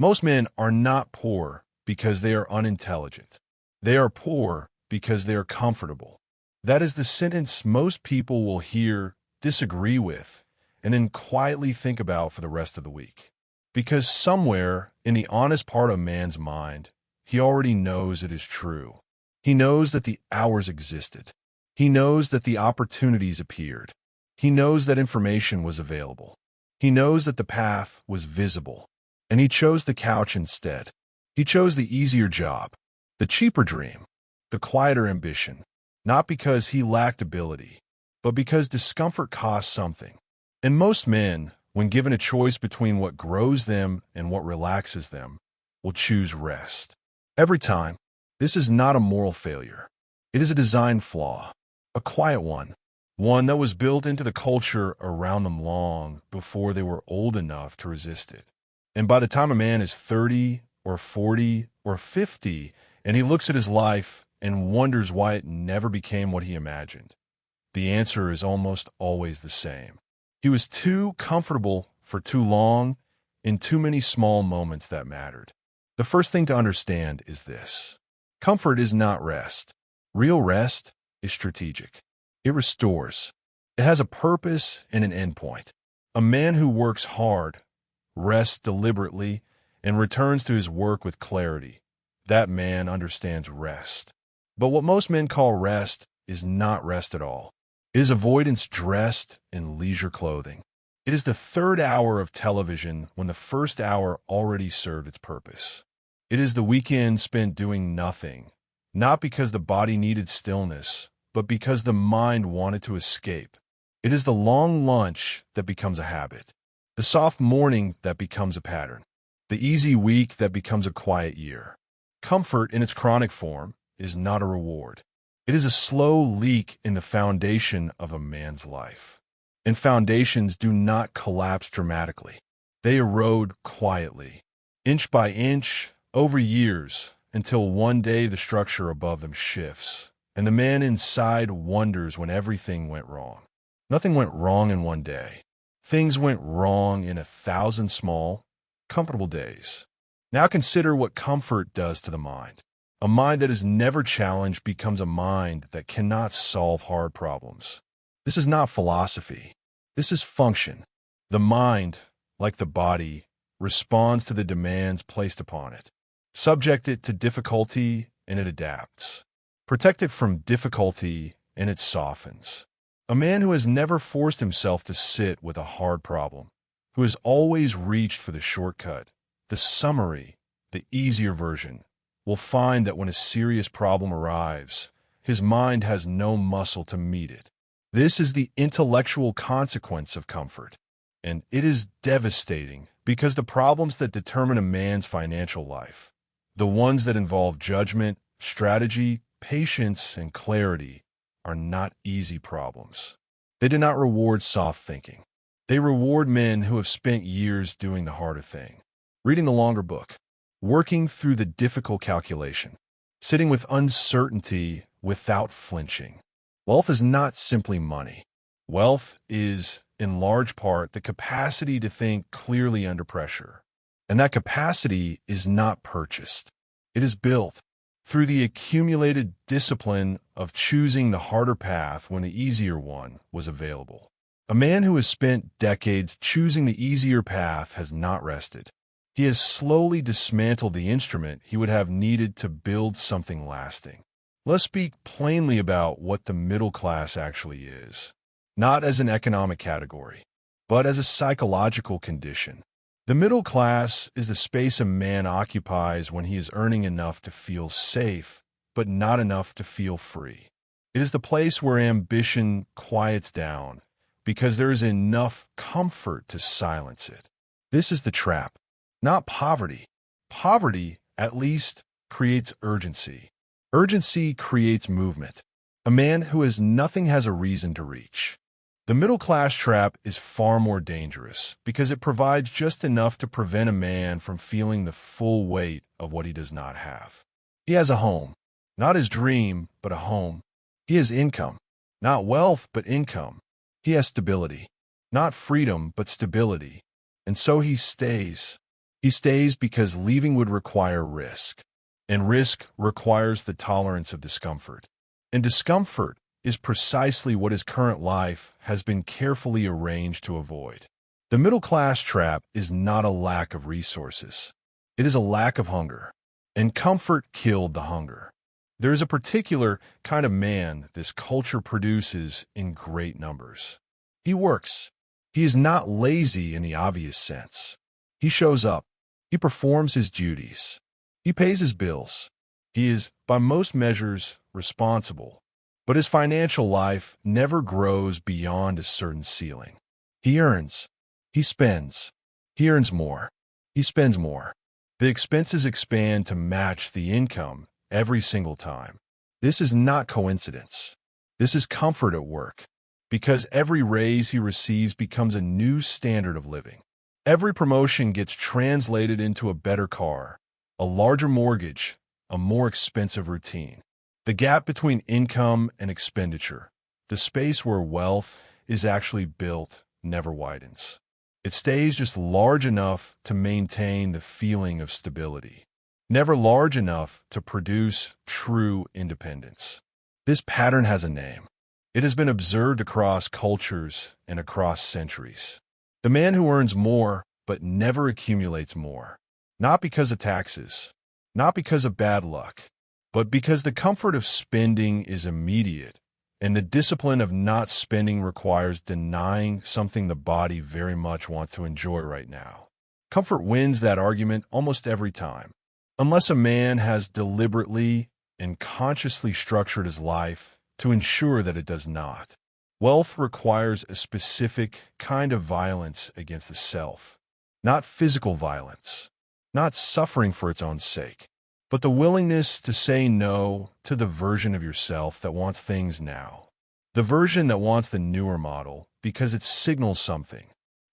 Most men are not poor because they are unintelligent. They are poor because they are comfortable. That is the sentence most people will hear, disagree with, and then quietly think about for the rest of the week. Because somewhere in the honest part of man's mind, he already knows it is true. He knows that the hours existed. He knows that the opportunities appeared. He knows that information was available. He knows that the path was visible. And he chose the couch instead. He chose the easier job, the cheaper dream, the quieter ambition, not because he lacked ability, but because discomfort costs something. And most men, when given a choice between what grows them and what relaxes them, will choose rest. Every time. This is not a moral failure. It is a design flaw, a quiet one that was built into the culture around them long before they were old enough to resist it. And by the time a man is 30 or 40 or 50, and he looks at his life and wonders why it never became what he imagined, the answer is almost always the same. He was too comfortable for too long in too many small moments that mattered. The first thing to understand is this. Comfort is not rest. Real rest is strategic. It restores. It has a purpose and an endpoint. A man who works hard, rests deliberately, and returns to his work with clarity. That man understands rest. But what most men call rest is not rest at all. It is avoidance dressed in leisure clothing. It is the third hour of television when the first hour already served its purpose. It is the weekend spent doing nothing, not because the body needed stillness, but because the mind wanted to escape. It is the long lunch that becomes a habit. The soft morning that becomes a pattern. The easy week that becomes a quiet year. Comfort in its chronic form is not a reward. It is a slow leak in the foundation of a man's life. And foundations do not collapse dramatically. They erode quietly, inch by inch, over years, until one day the structure above them shifts, and the man inside wonders when everything went wrong. Nothing went wrong in one day. Things went wrong in 1,000 small, comfortable days. Now consider what comfort does to the mind. A mind that is never challenged becomes a mind that cannot solve hard problems. This is not philosophy. This is function. The mind, like the body, responds to the demands placed upon it. Subject it to difficulty, and it adapts. Protect it from difficulty, and it softens. A man who has never forced himself to sit with a hard problem, who has always reached for the shortcut, the summary, the easier version, will find that when a serious problem arrives, his mind has no muscle to meet it. This is the intellectual consequence of comfort, and it is devastating because the problems that determine a man's financial life, the ones that involve judgment, strategy, patience, and clarity, are not easy problems. They do not reward soft thinking. They reward men who have spent years doing the harder thing, reading the longer book, working through the difficult calculation, sitting with uncertainty without flinching. Wealth is not simply money. Wealth is, in large part, the capacity to think clearly under pressure. And that capacity is not purchased. It is built through the accumulated discipline of choosing the harder path when the easier one was available. A man who has spent decades choosing the easier path has not rested. He has slowly dismantled the instrument he would have needed to build something lasting. Let's speak plainly about what the middle class actually is, not as an economic category, but as a psychological condition. The middle class is the space a man occupies when he is earning enough to feel safe, but not enough to feel free. It is the place where ambition quiets down, because there is enough comfort to silence it. This is the trap, not poverty. Poverty, at least, creates urgency. Urgency creates movement. A man who has nothing has a reason to reach. The middle-class trap is far more dangerous because it provides just enough to prevent a man from feeling the full weight of what he does not have. He has a home, not his dream, but a home. He has income, not wealth, but income. He has stability, not freedom, but stability. And so he stays. He stays because leaving would require risk, and risk requires the tolerance of discomfort. And discomfort is precisely what his current life has been carefully arranged to avoid. The middle-class trap is not a lack of resources. It is a lack of hunger, and comfort killed the hunger. There is a particular kind of man this culture produces in great numbers. He works. He is not lazy in the obvious sense. He shows up. He performs his duties. He pays his bills. He is, by most measures, responsible. But his financial life never grows beyond a certain ceiling. He earns. He spends. He earns more. He spends more. The expenses expand to match the income every single time. This is not coincidence. This is comfort at work, because every raise he receives becomes a new standard of living. Every promotion gets translated into a better car, a larger mortgage, a more expensive routine. The gap between income and expenditure, the space where wealth is actually built, never widens. It stays just large enough to maintain the feeling of stability, never large enough to produce true independence. This pattern has a name. It has been observed across cultures and across centuries. The man who earns more but never accumulates more, not because of taxes, not because of bad luck, but because the comfort of spending is immediate, and the discipline of not spending requires denying something the body very much wants to enjoy right now. Comfort wins that argument almost every time, unless a man has deliberately and consciously structured his life to ensure that it does not. Wealth requires a specific kind of violence against the self, not physical violence, not suffering for its own sake, but the willingness to say no to the version of yourself that wants things now, the version that wants the newer model because it signals something,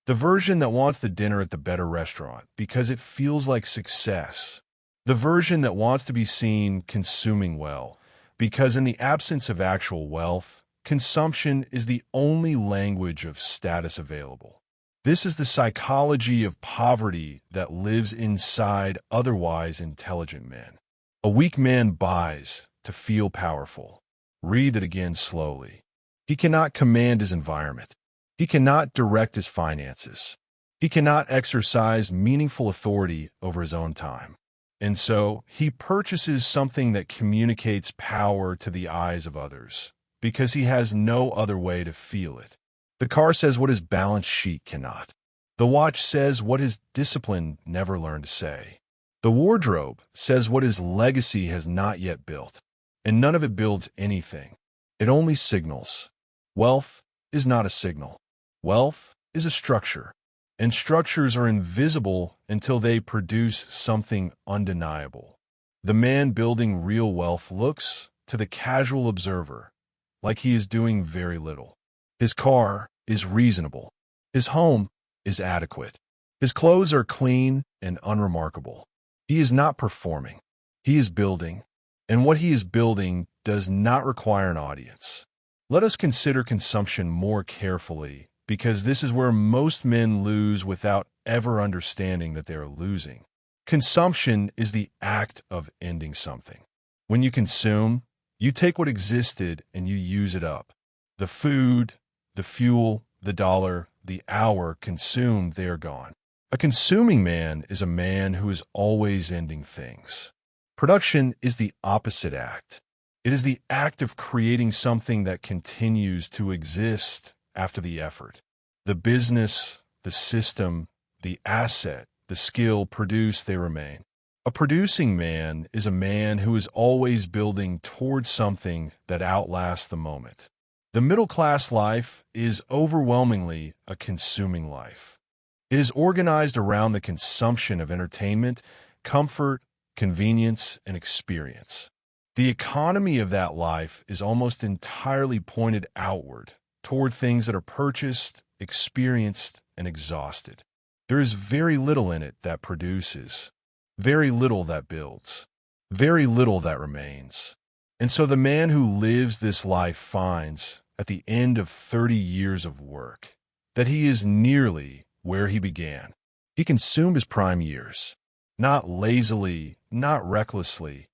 the version that wants the dinner at the better restaurant because it feels like success, the version that wants to be seen consuming well because in the absence of actual wealth, consumption is the only language of status available. This is the psychology of poverty that lives inside otherwise intelligent men. A weak man buys to feel powerful. Read it again slowly. He cannot command his environment. He cannot direct his finances. He cannot exercise meaningful authority over his own time. And so he purchases something that communicates power to the eyes of others, because he has no other way to feel it. The car says what his balance sheet cannot. The watch says what his discipline never learned to say. The wardrobe says what his legacy has not yet built. And none of it builds anything. It only signals. Wealth is not a signal. Wealth is a structure. And structures are invisible until they produce something undeniable. The man building real wealth looks, to the casual observer, like he is doing very little. His car is reasonable. His home is adequate. His clothes are clean and unremarkable. He is not performing. He is building. And what he is building does not require an audience. Let us consider consumption more carefully, because this is where most men lose without ever understanding that they are losing. Consumption is the act of ending something. When you consume, you take what existed and you use it up. The food, the fuel, the dollar, the hour consumed, they are gone. A consuming man is a man who is always ending things. Production is the opposite act. It is the act of creating something that continues to exist after the effort. The business, the system, the asset, the skill produce, they remain. A producing man is a man who is always building towards something that outlasts the moment. The middle-class life is overwhelmingly a consuming life. It is organized around the consumption of entertainment, comfort, convenience, and experience. The economy of that life is almost entirely pointed outward, toward things that are purchased, experienced, and exhausted. There is very little in it that produces, very little that builds, very little that remains. And so the man who lives this life finds, at the end of 30 years of work, that he is nearly where he began. He consumed his prime years, not lazily, not recklessly,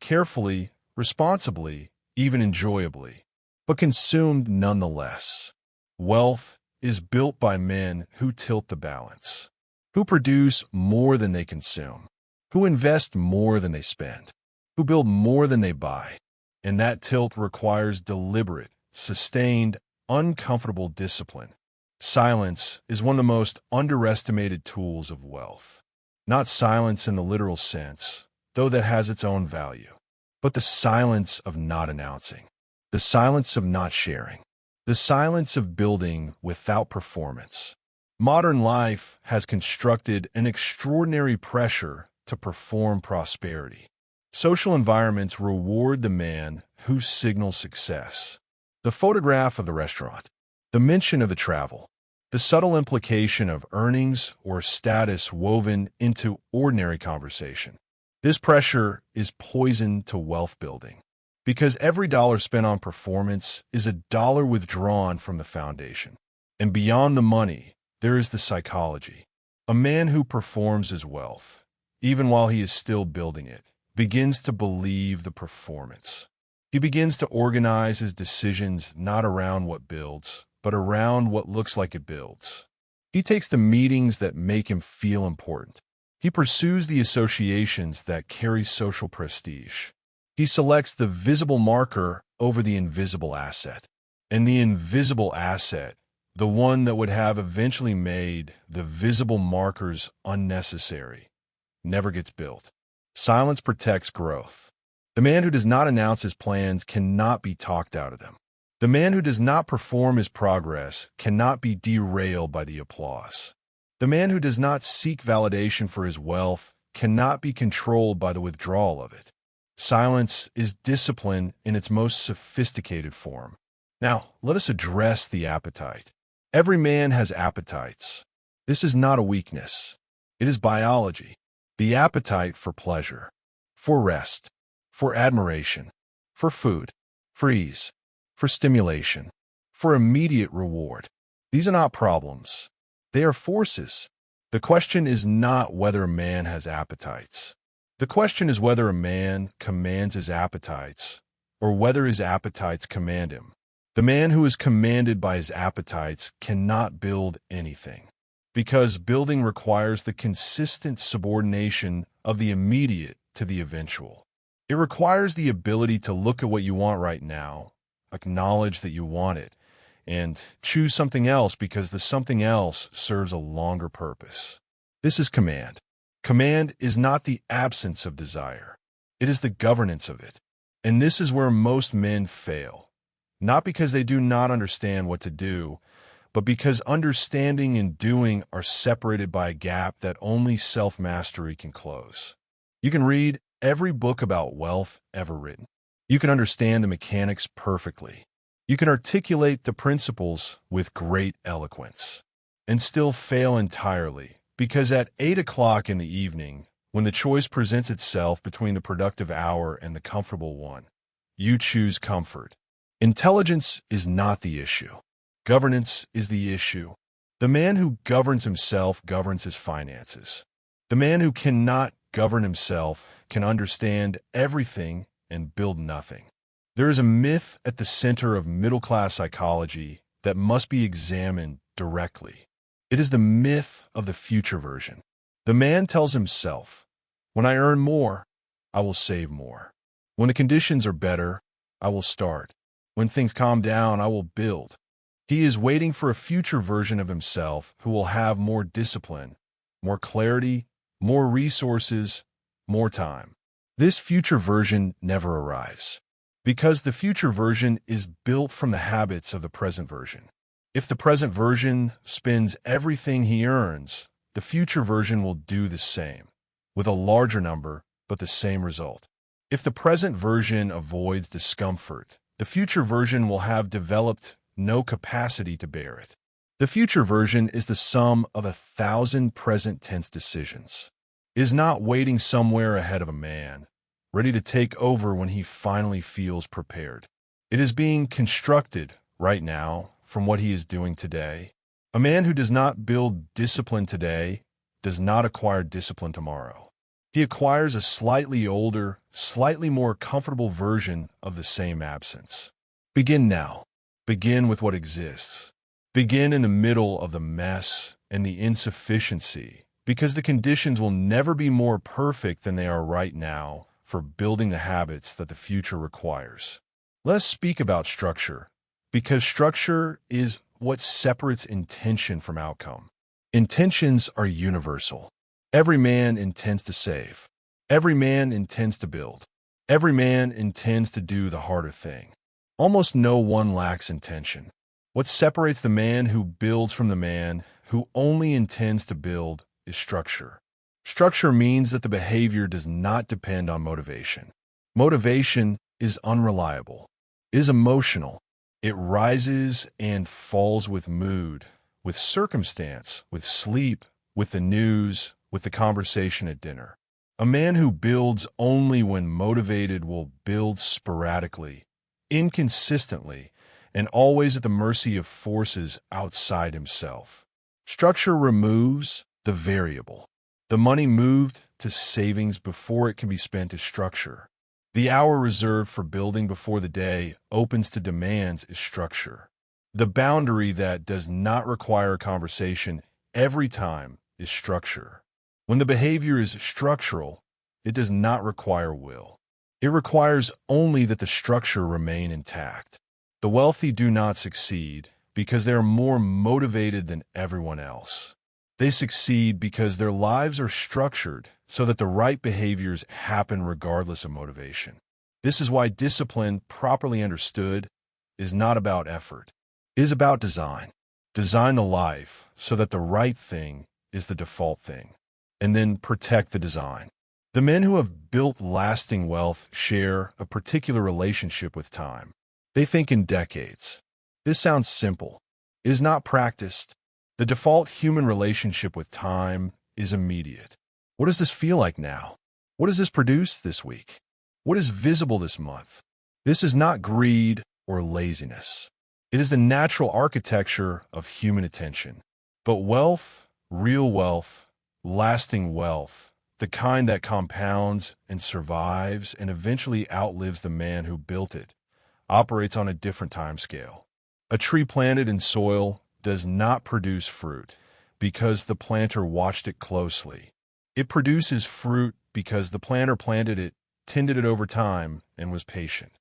carefully, responsibly, even enjoyably, but consumed nonetheless. Wealth is built by men who tilt the balance, who produce more than they consume, who invest more than they spend, who build more than they buy. And that tilt requires deliberate, sustained, uncomfortable discipline. Silence is one of the most underestimated tools of wealth. Not silence in the literal sense, though that has its own value, but the silence of not announcing, the silence of not sharing, the silence of building without performance. Modern life has constructed an extraordinary pressure to perform prosperity. Social environments reward the man who signals success. The photograph of the restaurant, the mention of the travel, the subtle implication of earnings or status woven into ordinary conversation. This pressure is poison to wealth building, because every dollar spent on performance is a dollar withdrawn from the foundation. And beyond the money, there is the psychology. A man who performs his wealth, even while he is still building it, begins to believe the performance. He begins to organize his decisions not around what builds, but around what looks like it builds. He takes the meetings that make him feel important. He pursues the associations that carry social prestige. He selects the visible marker over the invisible asset. And the invisible asset, the one that would have eventually made the visible markers unnecessary, never gets built. Silence protects growth. The man who does not announce his plans cannot be talked out of them. The man who does not perform his progress cannot be derailed by the applause. The man who does not seek validation for his wealth cannot be controlled by the withdrawal of it. Silence is discipline in its most sophisticated form. Now, let us address the appetite. Every man has appetites. This is not a weakness. It is biology. The appetite for pleasure, for rest, for admiration, for food, for ease, for stimulation, for immediate reward. These are not problems. They are forces. The question is not whether a man has appetites. The question is whether a man commands his appetites or whether his appetites command him. The man who is commanded by his appetites cannot build anything, because building requires the consistent subordination of the immediate to the eventual. It requires the ability to look at what you want right now, acknowledge that you want it, and choose something else because the something else serves a longer purpose. This is command. Command is not the absence of desire. It is the governance of it. And this is where most men fail, not because they do not understand what to do, but because understanding and doing are separated by a gap that only self-mastery can close. You can read every book about wealth ever written. You can understand the mechanics perfectly. You can articulate the principles with great eloquence, and still fail entirely, because at 8 o'clock in the evening, when the choice presents itself between the productive hour and the comfortable one, you choose comfort. Intelligence is not the issue. Governance is the issue. The man who governs himself governs his finances. The man who cannot govern himself can understand everything and build nothing. There is a myth at the center of middle-class psychology that must be examined directly. It is the myth of the future version. The man tells himself, when I earn more, I will save more. When the conditions are better, I will start. When things calm down, I will build. He is waiting for a future version of himself who will have more discipline, more clarity, more resources, more time. This future version never arrives, because the future version is built from the habits of the present version. If the present version spends everything he earns, the future version will do the same, with a larger number, but the same result. If the present version avoids discomfort, the future version will have developed no capacity to bear it. The future version is the sum of 1,000 present tense decisions. It is not waiting somewhere ahead of a man, ready to take over when he finally feels prepared. It is being constructed right now from what he is doing today. A man who does not build discipline today does not acquire discipline tomorrow. He acquires a slightly older, slightly more comfortable version of the same absence. Begin now. Begin with what exists. Begin in the middle of the mess and the insufficiency, because the conditions will never be more perfect than they are right now for building the habits that the future requires. Let's speak about structure, because structure is what separates intention from outcome. Intentions are universal. Every man intends to save. Every man intends to build. Every man intends to do the harder thing. Almost no one lacks intention. What separates the man who builds from the man who only intends to build is structure. Structure means that the behavior does not depend on motivation. Motivation is unreliable. It is emotional. It rises and falls with mood, with circumstance, with sleep, with the news, with the conversation at dinner. A man who builds only when motivated will build sporadically, inconsistently, and always at the mercy of forces outside himself. Structure removes the variable. The money moved to savings before it can be spent is structure. The hour reserved for building before the day opens to demands is structure. The boundary that does not require a conversation every time is structure. When the behavior is structural, it does not require will. It requires only that the structure remain intact. The wealthy do not succeed because they are more motivated than everyone else. They succeed because their lives are structured so that the right behaviors happen regardless of motivation. This is why discipline, properly understood, is not about effort. It is about design. Design the life so that the right thing is the default thing, and then protect the design. The men who have built lasting wealth share a particular relationship with time. They think in decades. This sounds simple. It is not practiced. The default human relationship with time is immediate. What does this feel like now? What does this produce this week? What is visible this month? This is not greed or laziness. It is the natural architecture of human attention. But wealth, real wealth, lasting wealth, the kind that compounds and survives and eventually outlives the man who built it, operates on a different time scale. A tree planted in soil does not produce fruit because the planter watched it closely. It produces fruit because the planter planted it, tended it over time, and was patient.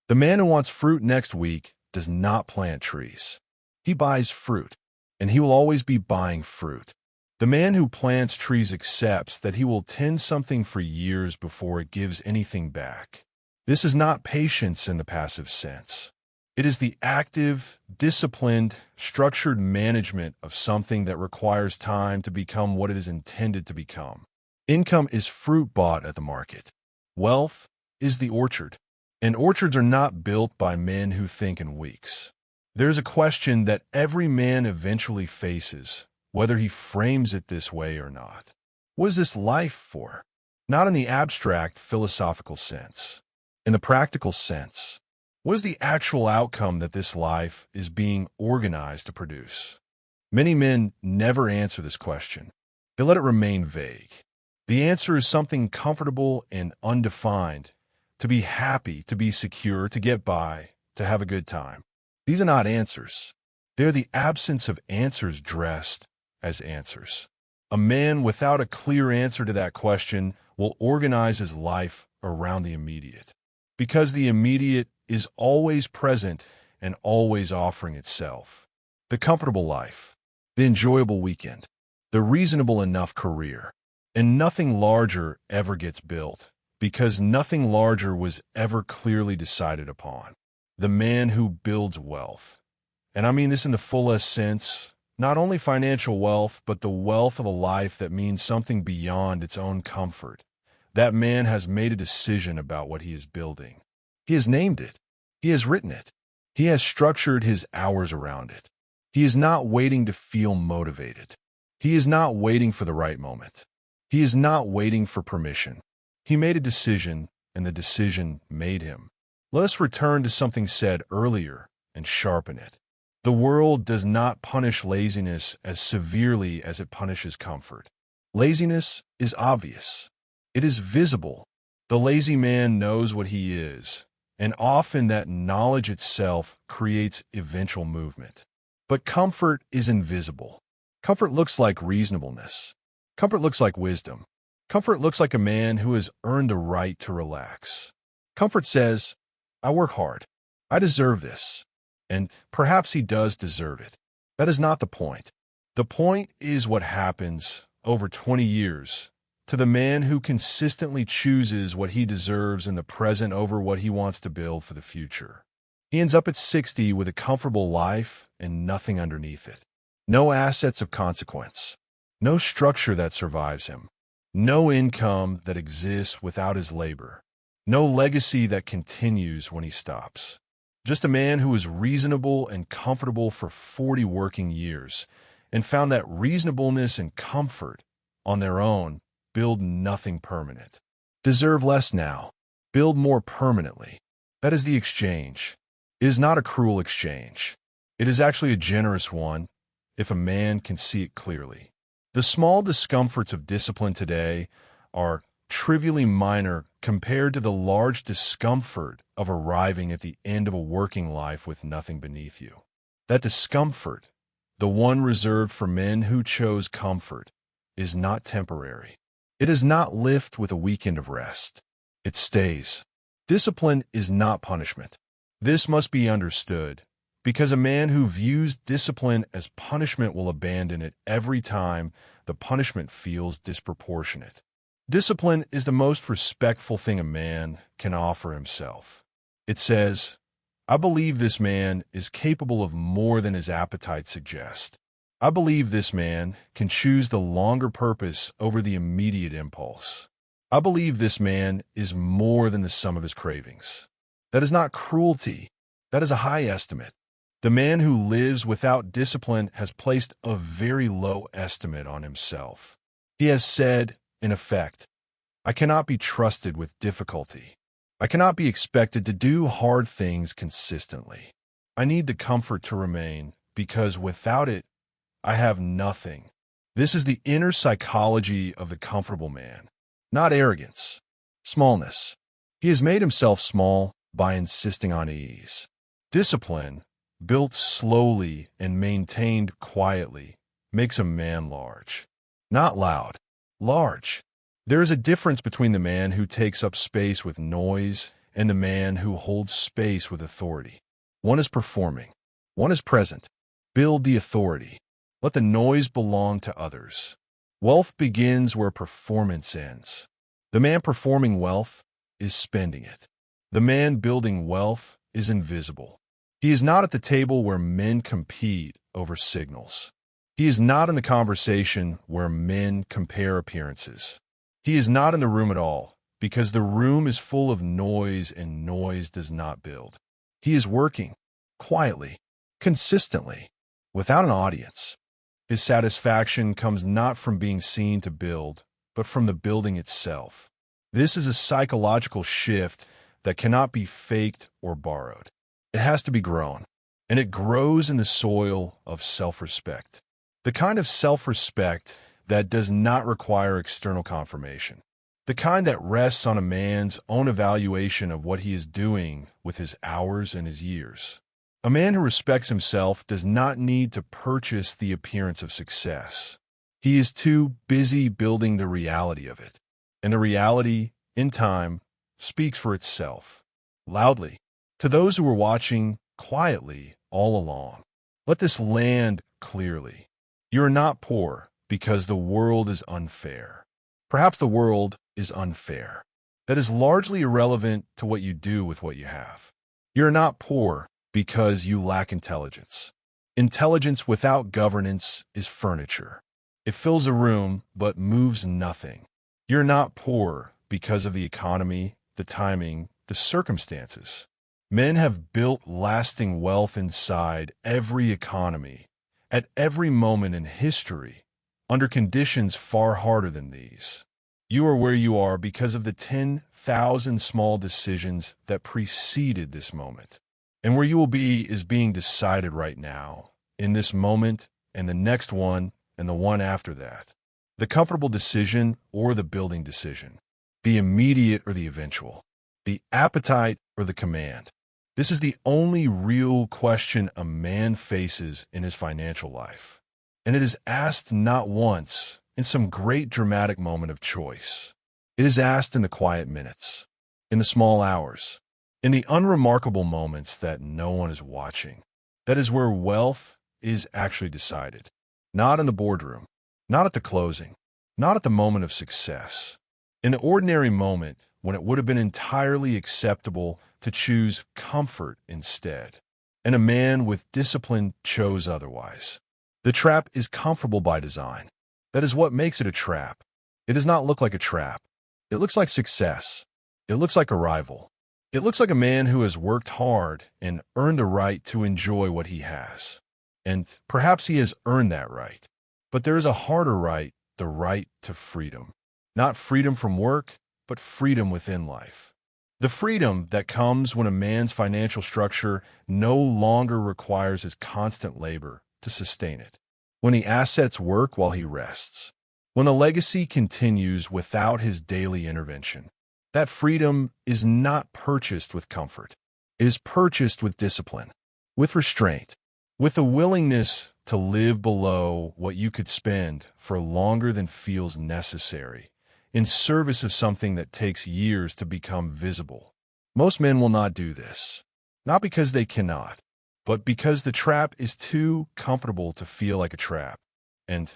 The man who wants fruit next week does not plant trees. He buys fruit, and he will always be buying fruit. The man who plants trees accepts that he will tend something for years before it gives anything back. This is not patience in the passive sense. It is the active, disciplined, structured management of something that requires time to become what it is intended to become. Income is fruit bought at the market. Wealth is the orchard. And orchards are not built by men who think in weeks. There's a question that every man eventually faces, whether he frames it this way or not. What is this life for? Not in the abstract philosophical sense. In the practical sense. What is the actual outcome that this life is being organized to produce? Many men never answer this question. They let it remain vague. The answer is something comfortable and undefined, to be happy, to be secure, to get by, to have a good time. These are not answers. They're the absence of answers dressed as answers. A man without a clear answer to that question will organize his life around the immediate. Because the immediate is always present and always offering itself. The comfortable life, the enjoyable weekend, the reasonable enough career, and nothing larger ever gets built, because nothing larger was ever clearly decided upon. The man who builds wealth, and I mean this in the fullest sense, not only financial wealth, but the wealth of a life that means something beyond its own comfort. That man has made a decision about what he is building. He has named it. He has written it. He has structured his hours around it. He is not waiting to feel motivated. He is not waiting for the right moment. He is not waiting for permission. He made a decision, and the decision made him. Let us return to something said earlier and sharpen it. The world does not punish laziness as severely as it punishes comfort. Laziness is obvious. It is visible. The lazy man knows what he is, and often that knowledge itself creates eventual movement. But comfort is invisible. Comfort looks like reasonableness. Comfort looks like wisdom. Comfort looks like a man who has earned the right to relax. Comfort says, I work hard. I deserve this. And perhaps he does deserve it. That is not the point. The point is what happens over 20 years to the man who consistently chooses what he deserves in the present over what he wants to build for the future. He ends up at 60 with a comfortable life and nothing underneath it. No assets of consequence. No structure that survives him. No income that exists without his labor. No legacy that continues when he stops. Just a man who was reasonable and comfortable for 40 working years and found that reasonableness and comfort on their own build nothing permanent. Deserve less now. Build more permanently. That is the exchange. It is not a cruel exchange. It is actually a generous one if a man can see it clearly. The small discomforts of discipline today are trivially minor compared to the large discomfort of arriving at the end of a working life with nothing beneath you. That discomfort, the one reserved for men who chose comfort, is not temporary. It does not lift with a weekend of rest. It stays. Discipline is not punishment. This must be understood, because a man who views discipline as punishment will abandon it every time the punishment feels disproportionate. Discipline is the most respectful thing a man can offer himself. It says, I believe this man is capable of more than his appetite suggests. I believe this man can choose the longer purpose over the immediate impulse. I believe this man is more than the sum of his cravings. That is not cruelty. That is a high estimate. The man who lives without discipline has placed a very low estimate on himself. He has said, in effect, I cannot be trusted with difficulty. I cannot be expected to do hard things consistently. I need the comfort to remain, because without it, I have nothing. This is the inner psychology of the comfortable man, not arrogance, smallness. He has made himself small by insisting on ease. Discipline, built slowly and maintained quietly, makes a man large. Not loud, large. There is a difference between the man who takes up space with noise and the man who holds space with authority. One is performing. One is present. Build the authority. Let the noise belong to others. Wealth begins where performance ends. The man performing wealth is spending it. The man building wealth is invisible. He is not at the table where men compete over signals. He is not in the conversation where men compare appearances. He is not in the room at all, because the room is full of noise and noise does not build. He is working, quietly, consistently, without an audience. His satisfaction comes not from being seen to build, but from the building itself. This is a psychological shift that cannot be faked or borrowed. It has to be grown, and it grows in the soil of self-respect. The kind of self-respect that does not require external confirmation. The kind that rests on a man's own evaluation of what he is doing with his hours and his years. A man who respects himself does not need to purchase the appearance of success. He is too busy building the reality of it. And the reality, in time, speaks for itself, loudly, to those who were watching quietly all along. Let this land clearly. You are not poor because the world is unfair. Perhaps the world is unfair. That is largely irrelevant to what you do with what you have. You are not poor because you lack intelligence. Intelligence without governance is furniture. It fills a room but moves nothing. You're not poor because of the economy, the timing, the circumstances. Men have built lasting wealth inside every economy, at every moment in history, under conditions far harder than these. You are where you are because of the 10,000 small decisions that preceded this moment. And where you will be is being decided right now, in this moment, and the next one, and the one after that. the comfortable decision or the building decision, the immediate or the eventual, the appetite or the command. This is the only real question a man faces in his financial life. And it is asked not once in some great dramatic moment of choice. It is asked in the quiet minutes, in the small hours, in the unremarkable moments that no one is watching. That is where wealth is actually decided. Not in the boardroom, not at the closing, not at the moment of success. In the ordinary moment, when it would have been entirely acceptable to choose comfort instead. And a man with discipline chose otherwise. The trap is comfortable by design. That is what makes it a trap. It does not look like a trap. It looks like success. It looks like arrival. It looks like a man who has worked hard and earned a right to enjoy what he has. And perhaps he has earned that right. But there is a harder right, the right to freedom. Not freedom from work, but freedom within life. The freedom that comes when a man's financial structure no longer requires his constant labor to sustain it. When the assets work while he rests. When the legacy continues without his daily intervention. That freedom is not purchased with comfort. It is purchased with discipline, with restraint, with a willingness to live below what you could spend for longer than feels necessary, in service of something that takes years to become visible. Most men will not do this, not because they cannot, but because the trap is too comfortable to feel like a trap. And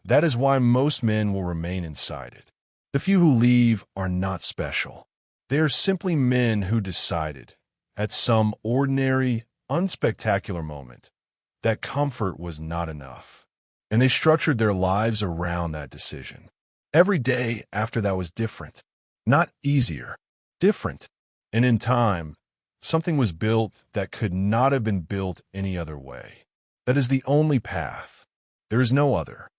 that is why most men will remain inside it. The few who leave are not special. They are simply men who decided, at some ordinary, unspectacular moment, that comfort was not enough. And they structured their lives around that decision. Every day after that was different, not easier, different. And in time, something was built that could not have been built any other way. That is the only path. There is no other.